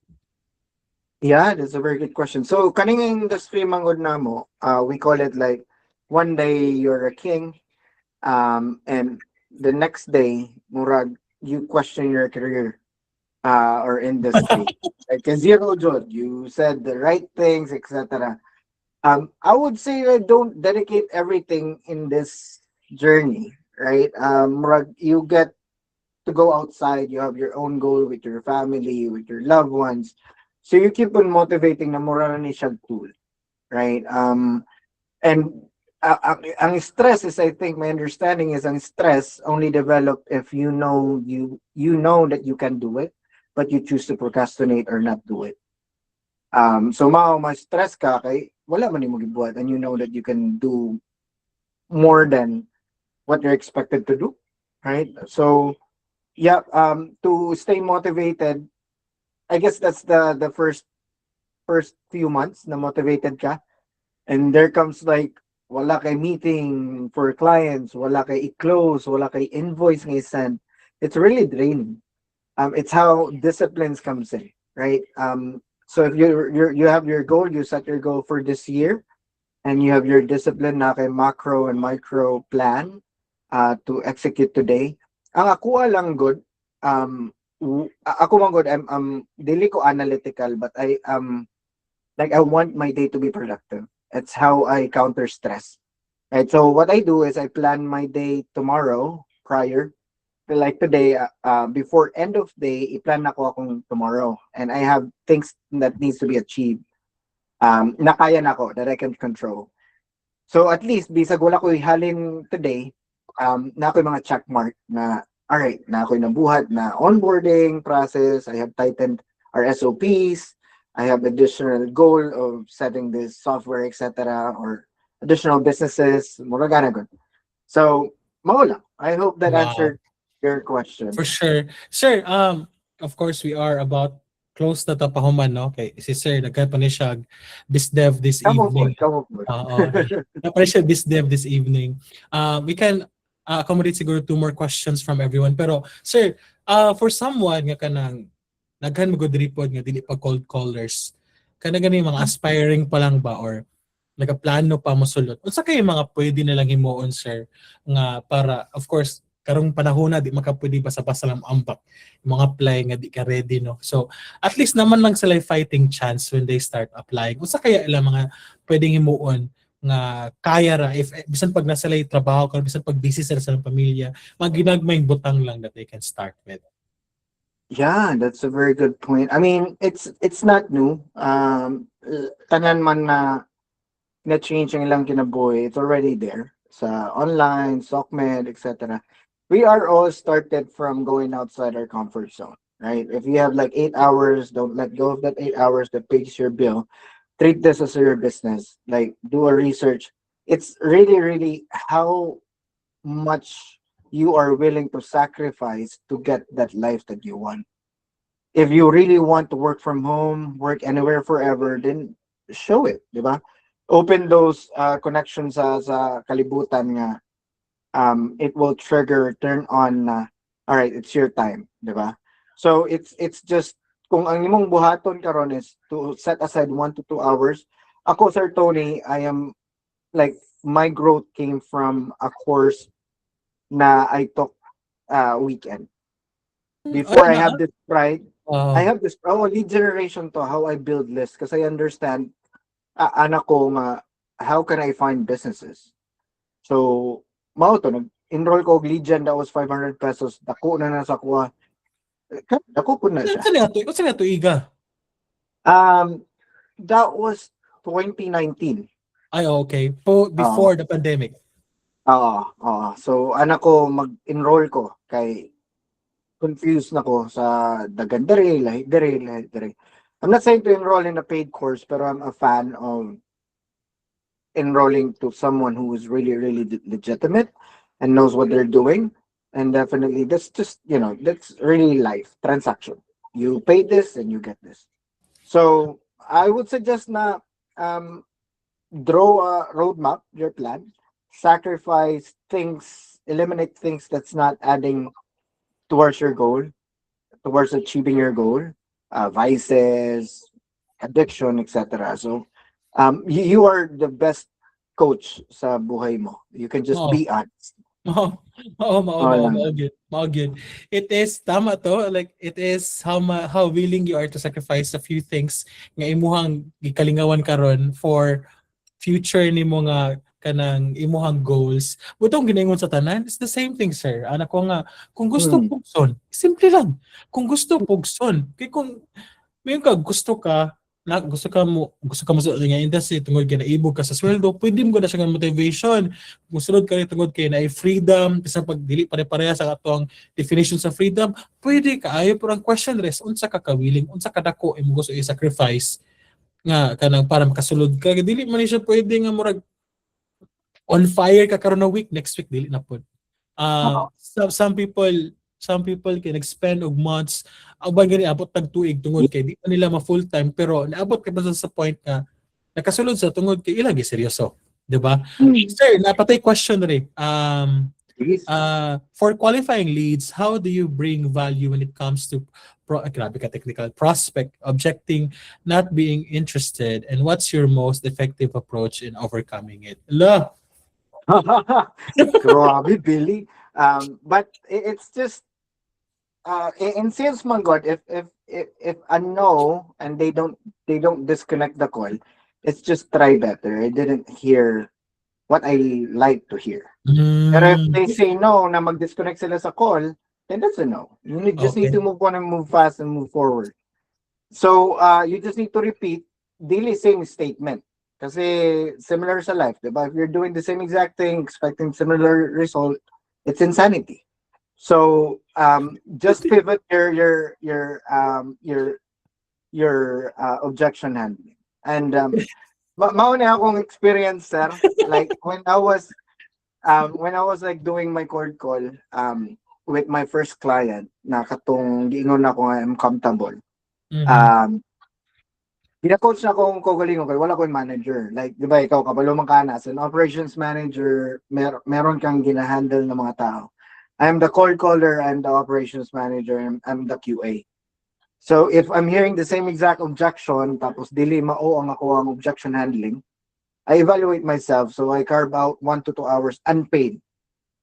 Yeah, that's a very good question. So, kaning industry mangod namo, we call it like one day you're a king, and the next day, murag, you question your career, or industry. Like a zero job, you said the right things, etc. I would say I don't dedicate everything in this journey, right? Murag, you get to go outside, you have your own goal with your family, with your loved ones. So you keep on motivating na mura na ni siyang tool, right? And ang stress is, I think my understanding is ang stress only develop if you know that you can do it, but you choose to procrastinate or not do it. So ma-stress ka kay wala man nimo gibuhat and you know that you can do more than what you're expected to do, right? So yeah, to stay motivated, I guess that's the first few months na motivated ka. And there comes like wala kay meeting for clients, wala kay i-close, wala kay invoice nga send. It's really draining. It's how disciplines comes in, right? So if you have your goal, you set your goal for this year, and you have your discipline na kay macro and micro plan to execute today. Ang ako lang good, ako man good, I'm dili ko analytical, but like I want my day to be productive. It's how I counter stress. Right. So what I do is I plan my day tomorrow prior. Like today, before end of day, i-plan na ko akong tomorrow. And I have things that needs to be achieved. Na kaya na ko, that I can control. So at least, bisag wala ko ihalin today, na ako mga check mark na, alright, na ako nabuhat na onboarding process, I have tightened our SOPs, I have additional goal of setting this software, etc. or additional businesses, mura gana good. So, mao lang. I hope that
Wow.
answered your question.
For sure. Sir, of course we are about close na tapahuman, no? Kay si Sir nagkaroon pa ni siya BizDev this evening.
Come on, boy.
Oo. Nagkaroon siya BizDev this evening. We can accommodate siguro 2 more questions from everyone. Pero Sir, for someone nga kanang naghan magudripod nga dili pa cold callers, kanang gani mga aspiring pa lang ba or nagaplano pa mosulot. Unsa kay mga pwede na lang himuon sir nga para of course karong panahon na di makapwede basta-basta lang ambak mga apply nga di ka ready no. So at least naman lang sila fighting chance when they start applying. Unsa kaya ilang mga pwedeng himuon nga kaya ra if bisan pag nasa lay trabaho kung bisan pag busy sila sa pamilya, mga ginagmayng butang lang that they can start with.
Yeah, that's a very good point. I mean, it's not new. Tanan man na na-change ang ilang kinabuhi, it's already there sa online, SOCMED, etc. We are all started from going outside our comfort zone, right? If you have like 8 hours, don't let go of that 8 hours that pays your bill. Treat this as your business. Like do a research. It's really, really how much you are willing to sacrifice to get that life that you want. If you really want to work from home, work anywhere forever, then show it, di ba? Open those connections sa kalibutan nga. It will trigger, turn on na, all right, it's your time, di ba? So it's just, kung ang imong buhaton karon is to set aside 1 to 2 hours. Ako, Sir Tony, I am like, my growth came from a course na I took weekend. Before I have this pride, I have this lead generation to how I build lists because I understand anak ko nga how can I find businesses. So mao to nag-enroll ko og lead gen that was 500 pesos. Dako na sa kuha. Dako po na siya.
Kasi na to iga.
That was 2019.
Ay, okay. Before the pandemic.
So anak ko mag-enroll ko kay confused na ko sa dagan dere, lahi dere. I'm not saying to enroll in a paid course, pero I'm a fan of enrolling to someone who is really, really legitimate and knows what they're doing. And definitely, that's just, that's really life, transaction. You pay this and you get this. So I would suggest na draw a roadmap, your plan, sacrifice things, eliminate things that's not adding towards your goal, towards achieving your goal, vices, addiction, etc. So, you are the best coach sa buhay mo. You can just be honest.
Maugid. It is tama to, like it is how willing you are to sacrifice a few things nga imuhang gikalingawan karon for future nimo nga kanang imuhang goals. Butong ginaingon sa tanan, it's the same thing, sir. Anak ko nga, kung gusto pugson, simple lang. Kung gusto pugson, kay kung may ka gusto ka mo sa nga industry tungod kay naibog ka sa sweldo, pwede mo na siya nga motivation. Kung sunod ka tungod kay na freedom, kasi pag dili pare-pareha sa atong definition sa freedom, pwede ka ayo pero ang question rest unsa ka kawiling, unsa ka dako imo gusto i-sacrifice nga kanang para makasulod ka. Dili man siya pwede nga murag on fire ka karon na week, next week dili na pod. Some people can expend og months aban gani abot tag tuig tungod kay di pa nila ma full time pero naabot ka ba sa point nga nakasulod sa tungod kay ilagi seryoso, di ba? Sir, napatay question rin. For qualifying leads, how do you bring value when it comes to grabe ka technical prospect objecting, not being interested, and what's your most effective approach in overcoming it?
Grabe, Billy. But it's just in sales man God, if I know and they don't disconnect the call, it's just try better. I didn't hear what I like to hear. But if they say no na mag-disconnect sila sa call, then that's a no. You just need to move on and move fast and move forward. So you just need to repeat daily same statement. Kasi similar sa life, diba? If you're doing the same exact thing, expecting similar result, it's insanity. So just pivot your objection handling. And mauna akong experience, sir. Like when I was like doing my cold call with my first client, na katong giingon ako nga I'm comfortable. Gina-coach na akong kogalingon kay wala ko yung manager. Like, di ba, ikaw, kabalo man ka na. As an operations manager, meron kang gina-handle ng mga tao. I'm the cold caller, I'm the operations manager, I'm the QA. So, if I'm hearing the same exact objection, tapos dili mao ang ako ang objection handling, I evaluate myself. So, I carve out 1 to 2 hours unpaid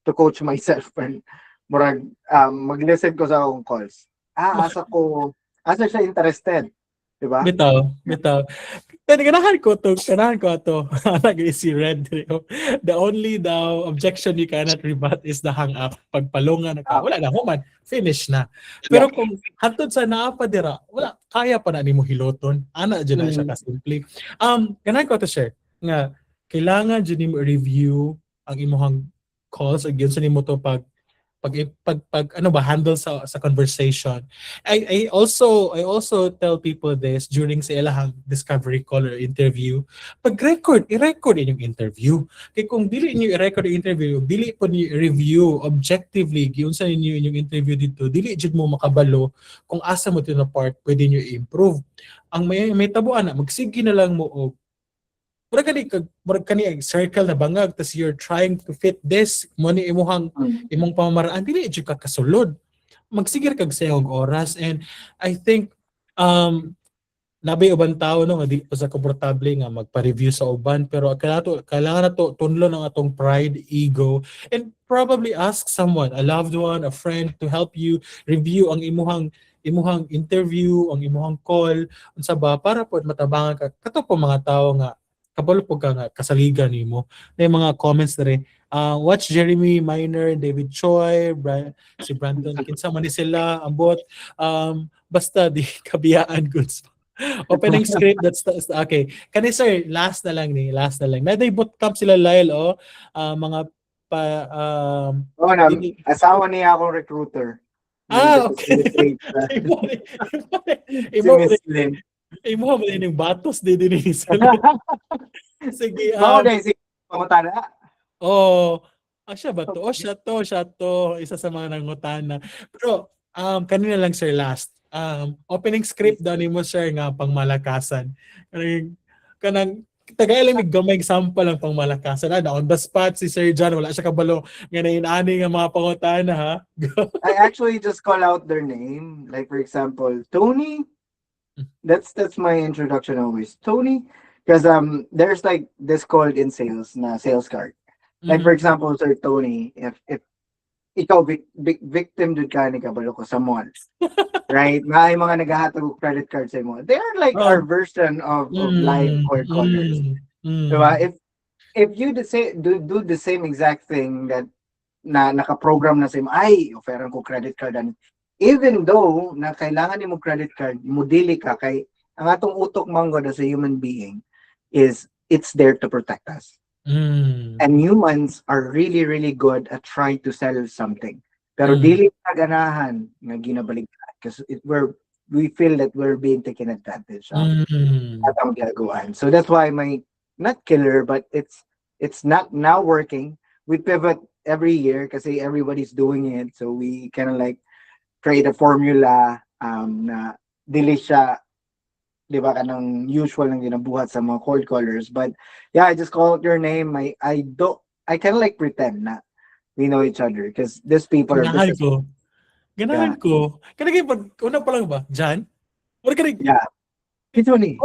to coach myself. And murag, mag-listen ko sa akong calls. Asa siya interested. Diba?
Bitaw. Pero ganahan ko to. Lagi si Red. The only objection you cannot rebut is the hang up. Pagpalungan ka, wala na human, finish na. Pero kung hantod sa naa pa dira, wala kaya pa na nimo hiloton. Ana dyan na siya ka simple. Ganahan ko to share nga kailangan dyan nimo review ang imong calls again sa nimo to pag ano ba handle sa conversation. I also tell people this during sa ilahang discovery call or interview. Pag i-record inyong interview. Kay kung dili niyo i-record ang interview, dili po niyo i-review objectively giunsa ninyo inyong interview dito, dili jud mo makabalo kung asa mo na part pwede niyo i-improve. Ang may tabuan na magsige na lang mo og murag kani circle na bangag tas you're trying to fit this mo ni imong pamamaraan dili jud ka kasulod magsigir kag sayong oras and I think nabay uban tao no nga di pa sa komportable nga magpa-review sa uban pero kailangan na to tunlo ng atong pride ego and probably ask someone a loved one a friend to help you review ang imuhang interview ang imuhang call unsa ba para pod matabangan ka kato po mga tao nga kabalo po ka nga kasaligan nimo na yung mga comments na rin watch Jeremy Miner, David Choi, si Brandon kinsa man ni sila ambot basta di kabiyaan goods opening script that's okay kani sir last na lang naday bootcamp sila Lyle mga pa
Oo na, asawa niya akong recruiter.
okay imo
Si Miss Lynn.
mo ba yung batos di din sa sige
Mao dahil si pangutana.
siya ba to? Siya to. Isa sa mga nangutana. Pero, kanina lang, sir, last. Opening script daw ni mo, sir, nga pangmalakasan. Kanang, taga-ilamig gamay example lang pangmalakasan. On the spot, si Sir John, wala siya kabalo. Nga inaani nga mga pangutana, ha?
I actually just call out their name. Like, for example, Tony. That's my introduction always. Tony. Because there's like this called in sales na sales card. Like for example, Sir Tony, if ikaw victim dud ka ni kabalo ko sa mall, right? May mga naghahatag og credit card sa mo. They are like our version of live cold callers. Diba? If you do the same exact thing that na naka-program na sa imo, ay offeran ko credit card ani. Even though na kailangan nimo credit card, mudili ka kay ang atong utok manggod as a human being is it's there to protect us. And humans are really, really good at trying to sell something. Pero dili na ganahan nga ginabalik because we feel that we're being taken advantage of at ang ginagawan. So that's why my not killer, but it's not now working. We pivot every year kasi everybody's doing it. So we kind of like create a formula na dili siya di ba kanang usual ng ginabuhat sa mga cold callers, but yeah, I just call out your name. I kind of like pretend na we know each other because these people are
ganahan ko kanang pag una pa lang ba Jan or kanang
yeah ito ni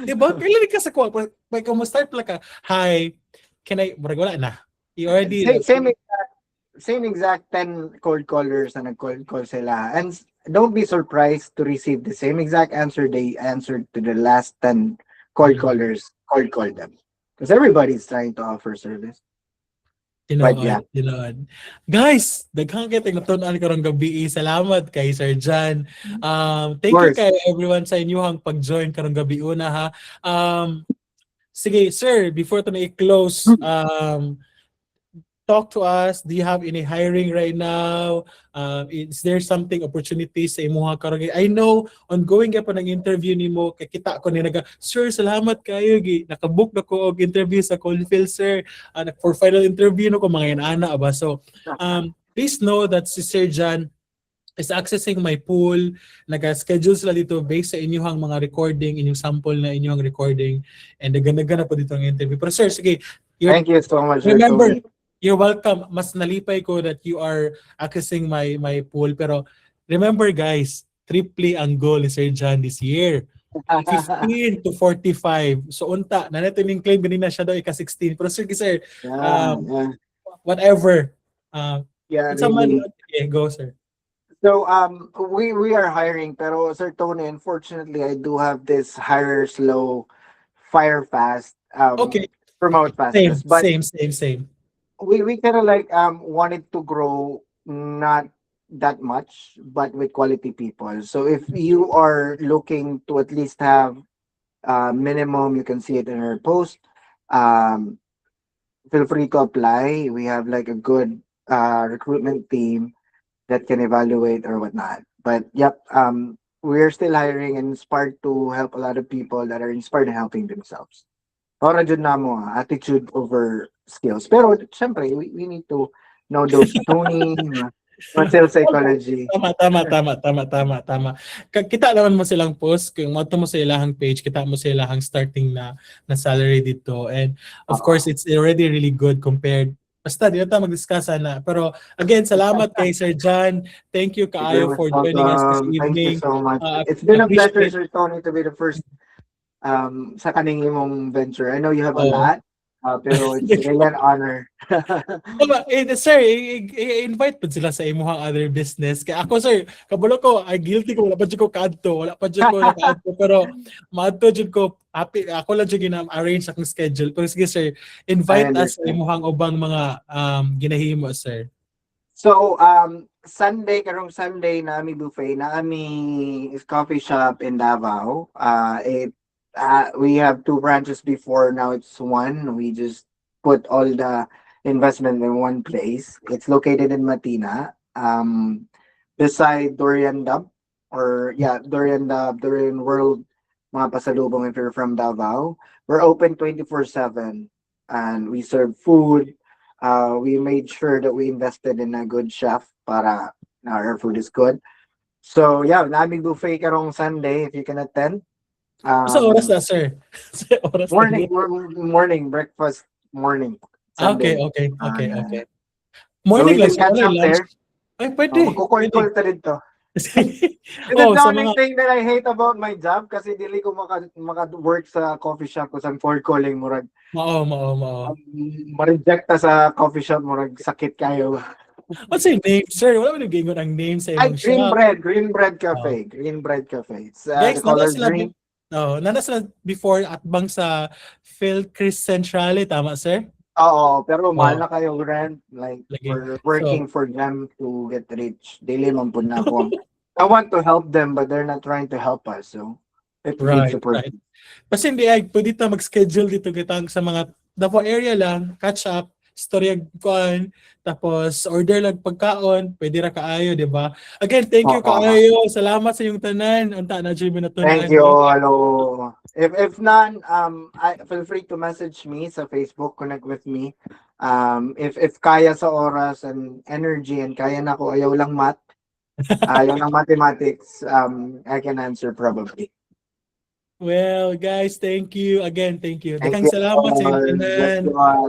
di ba kailan ka sa call pag start pala ka hi can I wala na you already
same exact 10 cold callers na nag-cold call sila. And don't be surprised to receive the same exact answer they answered to the last 10 cold callers cold called them. Because everybody's trying to offer service.
Tinood. Guys, daghang kita natunan karong gabi. Salamat kay Sir John. Thank you kay everyone sa inyong pag-join karong gabi una ha. Sige, sir, before to na i-close, talk to us. Do you have any hiring right now? Is there something opportunities sa imuha karong? I know ongoing ka pa ng interview nimo kay kita ko ni sir, salamat kayo nakabook na ko og interview sa Coalfield sir. For final interview no ko mga inana ba. So please know that si Sir John is accessing my pool. Nag-schedule sila dito based sa inyong mga recording, inyong sample na inyong recording, and nagana po dito ang interview. Pero sir, sige.
Thank you so much.
Remember, you're welcome. Mas nalipay ko that you are accessing my pool. Pero remember guys, triple ang goal ni Sir John this year. 15 to 45. So unta, na natin yung claim ganina siya daw ika-16. Pero sir, whatever. Go sir.
So we are hiring, pero Sir Tony, unfortunately, I do have this hire slow, fire fast, promote fast.
Same.
We kind of like wanted to grow not that much, but with quality people. So if you are looking to at least have minimum, you can see it in our post, um, feel free to apply. We have like a good recruitment team that can evaluate or whatnot. But yep, we're still hiring and inspired to help a lot of people that are inspired in helping themselves. Para dyan na mo, attitude over skills. Pero syempre, we need to know those tuning, sales psychology.
Tama. Kita naman mo silang post, kung mo mo sa ilahang page, kita mo sa ilahang starting na salary dito. And of course, it's already really good compared. Basta, di na tayo mag-discuss na. Pero again, salamat kay Sir John. Thank you kaayo for joining us this
Thank you
evening.
so much. It's been a pleasure,
Appreciate-
Sir Tony, to be the first sa kaning imong venture. I know you have a
Oo.
lot, pero it's really an honor.
Sir, i-invite po sila sa imuhang other business. Kaya ako, sir, kabalo ko, guilty ko, wala pa dyan ko kadto, pero maadto dyan ko, happy, ako lang dyan ginam-arrange akong schedule. Pero sige, sir, invite us sa imuhang ubang mga ginahimo, sir.
So, karong Sunday na ami buffet, na ami coffee shop in Davao. We have 2 branches before, now it's 1. We just put all the investment in one place. It's located in Matina, beside Durian Dub, Durian World, mga pasalubong if you're from Davao. We're open 24/7 and we serve food. We made sure that we invested in a good chef para our food is good. So yeah, naming buffet karong Sunday if you can attend.
Sa oras na, sir? Sa oras
Morning breakfast morning. Sunday.
Okay. Morning
so
lang,
catch up
lunch.
there.
Ay, pwede.
Magkukulkul ta dito. It's the only thing that I hate about my job kasi dili ko maka-work sa coffee shop ko sa cold calling murag.
Mao.
Ma-reject ta sa coffee shop murag sakit kayo.
What's your name, sir? Wala mo nag-ingon ang name sa imong shop.
Green Bread Cafe. Green Bread Cafe. It's
Guys,
the color green.
nana sila before at bang sa Philcris Centrale, tama, sir?
Oo, pero mahal na kayo rent. Like,
Lagi.
we're working for them to get rich. Dili man po na ako. I want to help them, but they're not trying to help us. So, it's good support.
Right. Kasi hindi ay pwede ta mag-schedule dito kitang sa mga Davao area lang, catch up, storya kuan, tapos order lang pagkaon, pwede ra kaayo, di ba? Again, thank you kaayo. Salamat sa iyong tanan. Unta na Jimmy na
Thank you. Hello. If none, I feel free to message me sa Facebook, connect with me. If kaya sa oras and energy and kaya na ko ayaw lang ayaw ng mathematics, I can answer probably.
Well, guys, thank you. Again, thank you. Daghang salamat sa iyong tanan.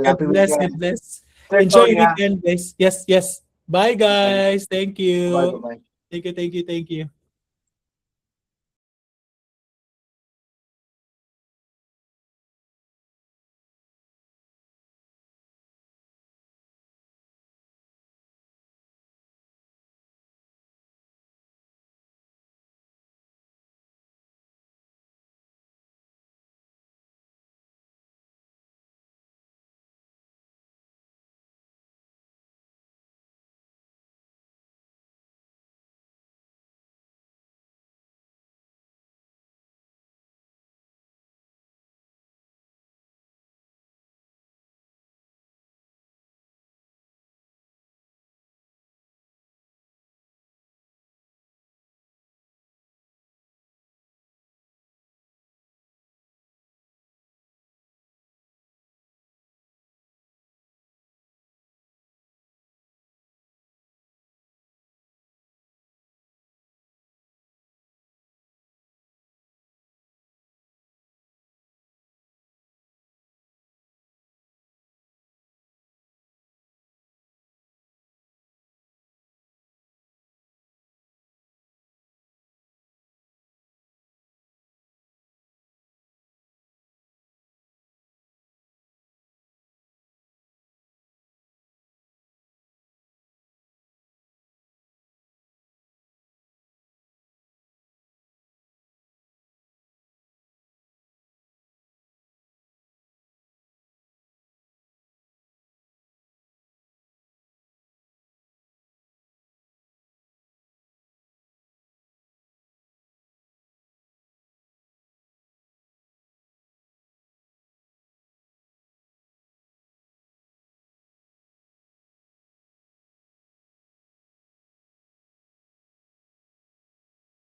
God bless. Enjoy your weekend, guys. Yes. Bye, guys. Thank you.
Bye.
Thank you.